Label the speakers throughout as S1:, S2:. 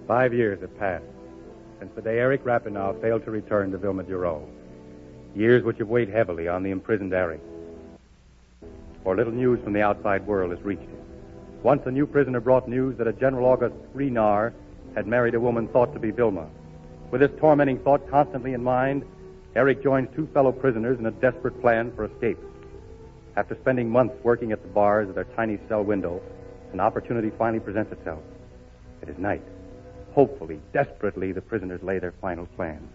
S1: 5 years have passed since the day Eric Rapinow failed to return to Vilma Duro. Years which have weighed heavily on the imprisoned Eric. For little news from the outside world has reached him. Once a new prisoner brought news that a General August Renar had married a woman thought to be Vilma. With this tormenting thought constantly in mind, Eric joins two fellow prisoners in a desperate plan for escape. After spending months working at the bars of their tiny cell window, an opportunity finally presents itself. It is night. Hopefully, desperately, the prisoners lay their final plans.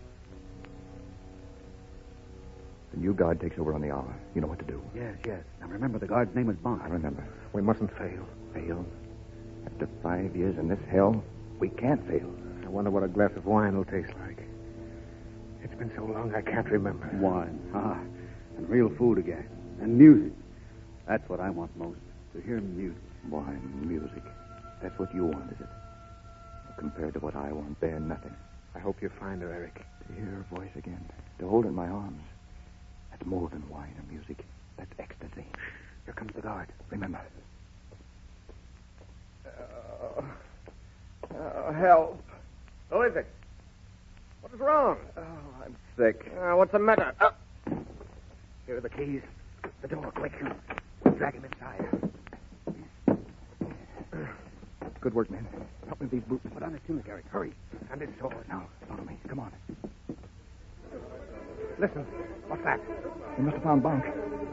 S2: The new guard takes over on the hour. You know what to do.
S3: Yes. Now remember, the guard's name is Bond.
S2: I remember.
S3: We mustn't fail.
S2: Fail? After 5 years in this hell, we can't fail.
S3: I wonder what a glass of wine will taste like. It's been so long I can't remember.
S4: Wine. And real food again. And music. That's what I want most. To hear music.
S2: Wine, music. That's what you want, is it? Compared to what I want, they're nothing.
S3: I hope you find her, Eric.
S2: To hear her voice again. To hold her in my arms. That's more than wine or music. That's ecstasy.
S3: Here comes the guard.
S2: Remember.
S5: Help. Who is it? What is wrong?
S2: Oh, I'm sick.
S5: What's the matter?
S3: Here are the keys. The door, quick. Drag him inside.
S2: Good work, men. Help me with these boots.
S3: Put on his tunic, Eric. Hurry. And his sword.
S2: Now, follow me. Come on.
S3: Listen. What's that?
S2: We must have found Bonk.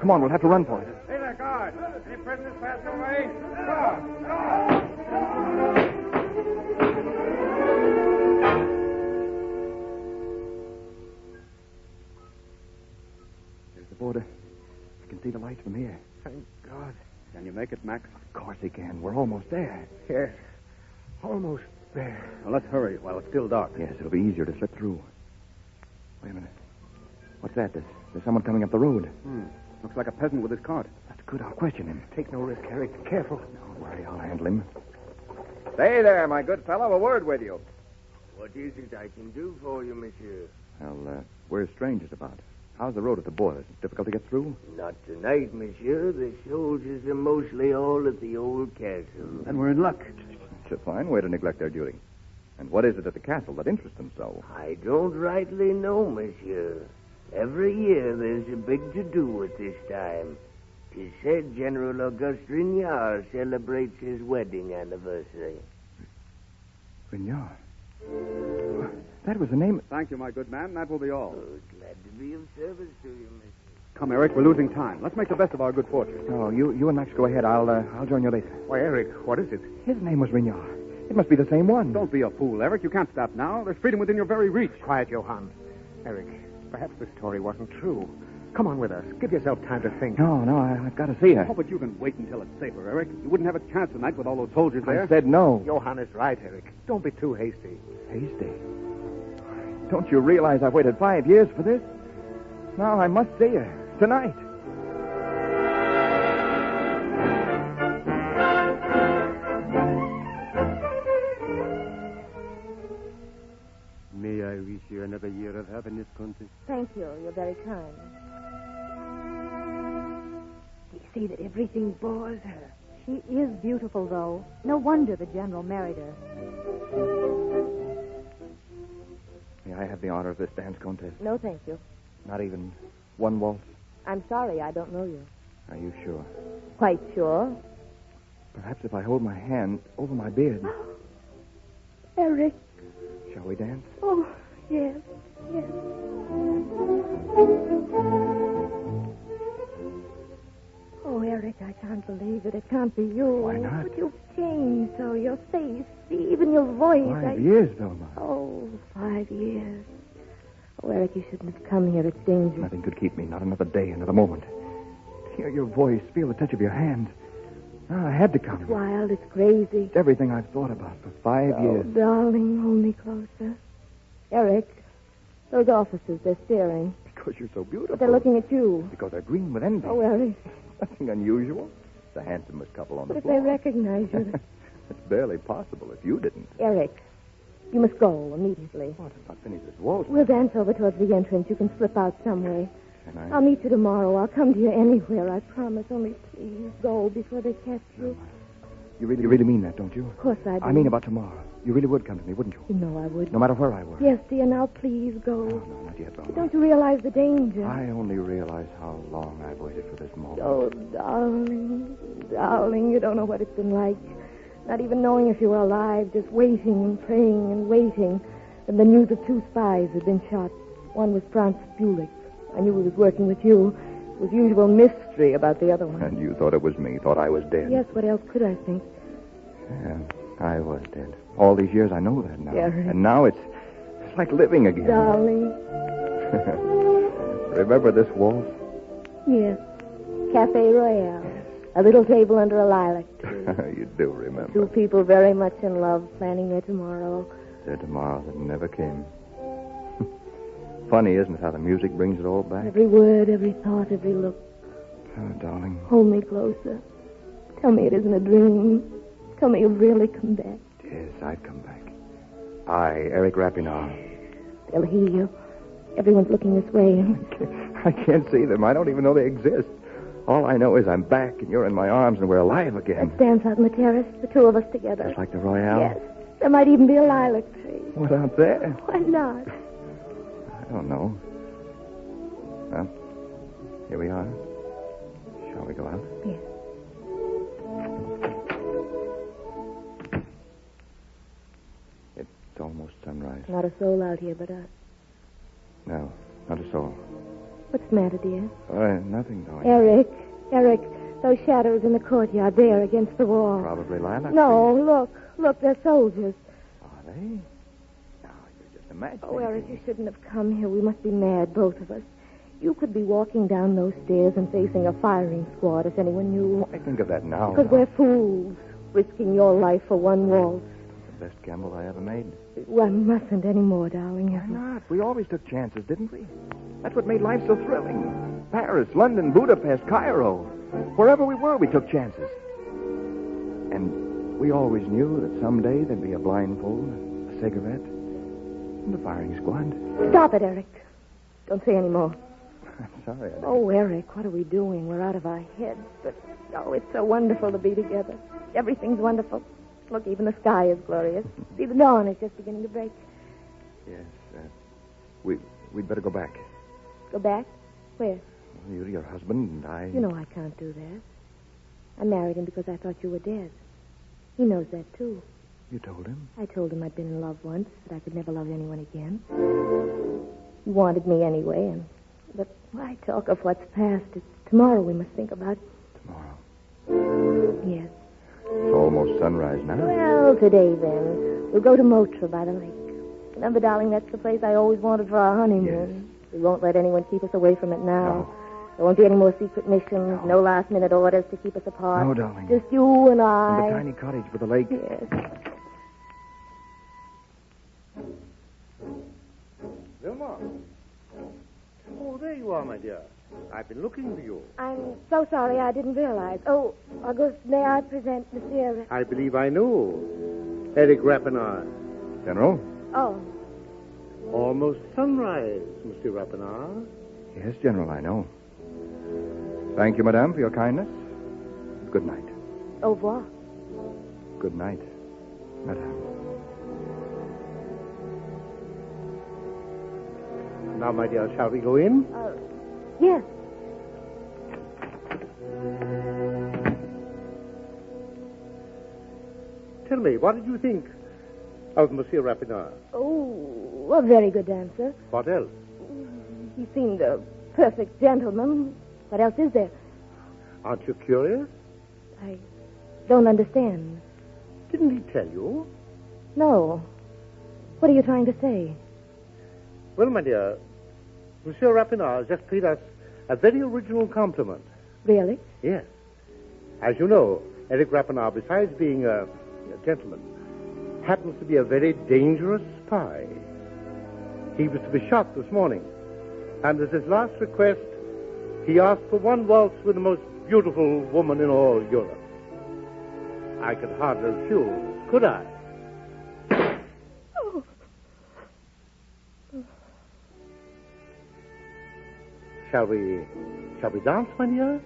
S2: Come on, we'll have to run for it.
S5: Hey there, guard. Any prisoners passing away? Go.
S2: There's the border. I can see the lights from here.
S3: Thank God.
S4: Can you make it, Max?
S2: Of course he can. We're almost there.
S3: Yes. Almost there.
S4: Well, let's hurry while it's still dark.
S2: Yes, it'll be easier to slip through. Wait a minute. What's that? There's someone coming up the road.
S4: Looks like a peasant with his cart.
S2: That's good. I'll question him.
S3: Take no risk, Eric. Careful.
S2: Don't worry. I'll handle him.
S5: Stay there, my good fellow. A word with you. What is it I can do for you, monsieur?
S2: Well, we're strangers about. How's the road at the border? Is it difficult to get through?
S6: Not tonight, monsieur. The soldiers are mostly all at the old castle.
S4: Then we're in luck.
S2: It's a fine way to neglect their duty. And what is it at the castle that interests them so?
S6: I don't rightly know, monsieur. Every year there's a big to-do at this time. 'Tis said General Auguste Rignard celebrates his wedding anniversary.
S2: Rignard. That was the name.
S4: Thank you, my good man. That will be all.
S6: Oh, glad to be of service to you, monsieur.
S4: Come, Eric. We're losing time. Let's make the best of our good fortune.
S2: No, you and Max go ahead. I'll join you later.
S3: Why, Eric, what is it?
S2: His name was Rignard. It must be the same one.
S4: Don't be a fool, Eric. You can't stop now. There's freedom within your very reach.
S3: Quiet, Johann. Eric, perhaps the story wasn't true. Come on with us. Give yourself time to think.
S2: No, I've got to see her.
S4: Oh, but you can wait until it's safer, Eric. You wouldn't have a chance tonight with all those soldiers there.
S2: I said no.
S3: Johann is right, Eric. Don't be too hasty.
S2: Hasty? Don't you realize I've waited 5 years for this? Now I must see her. Tonight.
S1: May I wish you another year of happiness, Countess?
S7: Thank you. You're very kind. Do you see that everything bores her? She is beautiful, though. No wonder the general married her.
S2: May I have the honor of this dance, Countess?
S7: No, thank you.
S2: Not even one waltz?
S7: I'm sorry, I don't know you.
S2: Are you sure?
S7: Quite sure.
S2: Perhaps if I hold my hand over my beard.
S7: Eric.
S2: Shall we dance?
S7: Oh, yes, yes. Oh, Eric, I can't believe it. It can't be you.
S2: Why not?
S7: But you've changed so. Your face, even your voice.
S2: 5 years, Vilma.
S7: Oh, 5 years. Oh, Eric, you shouldn't have come here. It's dangerous.
S2: Nothing could keep me. Not another day, another moment. To hear your voice, feel the touch of your hand. I had to come.
S7: It's wild. It's crazy.
S2: It's everything I've thought about for 5 years.
S7: Oh, darling, hold me closer. Eric, those officers, they're staring.
S2: Because you're so beautiful.
S7: But they're looking at you.
S2: Because they're green with envy.
S7: Oh, Eric.
S2: Nothing unusual. The handsomest couple on
S7: But
S2: the
S7: if
S2: floor.
S7: they recognize you...
S2: It's barely possible if you didn't.
S7: Eric, you must go immediately.
S2: What? If I finish this waltz?
S7: We'll dance over towards the entrance. You can slip out some way.
S2: Can I?
S7: I'll meet you tomorrow. I'll come to you anywhere, I promise. Only please go before they catch you.
S2: You really mean that, don't you?
S7: Of course I do.
S2: I mean about tomorrow. You really would come to me, wouldn't you?
S7: You know I would.
S2: No matter where I were.
S7: Yes, dear, now please go.
S2: No, not yet, Velma.
S7: Don't you realize the danger?
S2: I only realize how long I've waited for this moment.
S7: Oh, darling, you don't know what it's been like. Not even knowing if you were alive, just waiting and praying and waiting. And the news of 2 spies had been shot. One was Franz Bulick. I knew he was working with you. It was usual mystery about the other one.
S2: And you thought it was me, thought I was dead.
S7: Yes, what else could I think?
S2: Yeah, I was dead. All these years, I know that now.
S7: Jerry.
S2: And now it's like living again.
S7: Darling.
S2: Remember this waltz?
S7: Yes. Cafe Royale. A little table under a lilac tree.
S2: You do remember.
S7: 2 people very much in love, planning their tomorrow.
S2: Their tomorrow that never came. Funny, isn't it, how the music brings it all back?
S7: Every word, every thought, every look.
S2: Oh, darling.
S7: Hold me closer. Tell me it isn't a dream. Tell me you've really come back.
S2: Yes, I've come back. I, Eric Rapinoe.
S7: They'll hear you. Everyone's looking this way.
S2: I can't see them. I don't even know they exist. All I know is I'm back and you're in my arms and we're alive again.
S7: Let's dance out on the terrace, the 2 of us together.
S2: Just like the Royale?
S7: Yes. There might even be a lilac tree.
S2: What, out there?
S7: Why not?
S2: I don't know. Well, here we are. Shall we go out?
S7: Yes.
S2: It's almost sunrise.
S7: Not a soul out here but us.
S2: No, not a soul.
S7: What's the matter, dear?
S2: Nothing, darling.
S7: Eric, those shadows in the courtyard there against the wall.
S2: Probably lilac.
S7: No, look, they're soldiers.
S2: Are they? No, you're just imagining.
S7: Oh, Eric, you shouldn't have come here. We must be mad, both of us. You could be walking down those stairs and facing a firing squad if anyone knew.
S2: I think of that now.
S7: Because we're fools, risking your life for one waltz.
S2: The best gamble I ever made.
S7: One mustn't anymore, darling.
S2: Why not? We always took chances, didn't we? That's what made life so thrilling. Paris, London, Budapest, Cairo. Wherever we were, we took chances. And we always knew that someday there'd be a blindfold, a cigarette, and a firing squad.
S7: Stop it, Eric. Don't say any more.
S2: I'm sorry.
S7: Oh, Eric, what are we doing? We're out of our heads. But, it's so wonderful to be together. Everything's wonderful. Look, even the sky is glorious. See, the dawn is just beginning to break.
S2: Yes, we'd better go back.
S7: Go back? Where?
S2: You, your husband, and I...
S7: You know I can't do that. I married him because I thought you were dead. He knows that, too.
S2: You told him?
S7: I told him I'd been in love once, that I could never love anyone again. He wanted me anyway, but why talk of what's past? It's tomorrow we must think about.
S2: Tomorrow?
S7: Yes.
S2: It's almost sunrise now.
S7: Well, today, then. We'll go to Motra by the lake. Remember, darling, that's the place I always wanted for our honeymoon. Yes. We won't let anyone keep us away from it now.
S2: No.
S7: There won't be any more secret missions, no last-minute orders to keep us apart.
S2: No, darling.
S7: Just you and I.
S2: And the tiny cottage by the lake.
S7: Yes.
S8: Wilma. Oh, there you are, my dear. I've been looking for you.
S7: I'm so sorry I didn't realize. Oh, Auguste, may I present Monsieur...
S8: I believe I know. Eric Rapinoe.
S2: General?
S7: Oh.
S8: Almost sunrise, Monsieur Rapinoe.
S2: Yes, General, I know. Thank you, madame, for your kindness. Good night.
S7: Au revoir.
S2: Good night, madame.
S8: Now, my dear, shall we go in?
S7: Yes.
S8: Tell me, what did you think of Monsieur Rapinoe?
S7: Oh, a very good dancer.
S8: What else?
S7: He seemed a perfect gentleman. What else is there?
S8: Aren't you curious?
S7: I don't understand.
S8: Didn't he tell you?
S7: No. What are you trying to say?
S8: Well, my dear, Monsieur Rapinoe has just paid us a very original compliment.
S7: Really?
S8: Yes. As you know, Eric Rapinoe, besides being a gentleman, happens to be a very dangerous spy. He was to be shot this morning. And as his last request, he asked for one waltz with the most beautiful woman in all Europe. I could hardly refuse, could I?
S7: Oh.
S8: Shall we dance, my dear?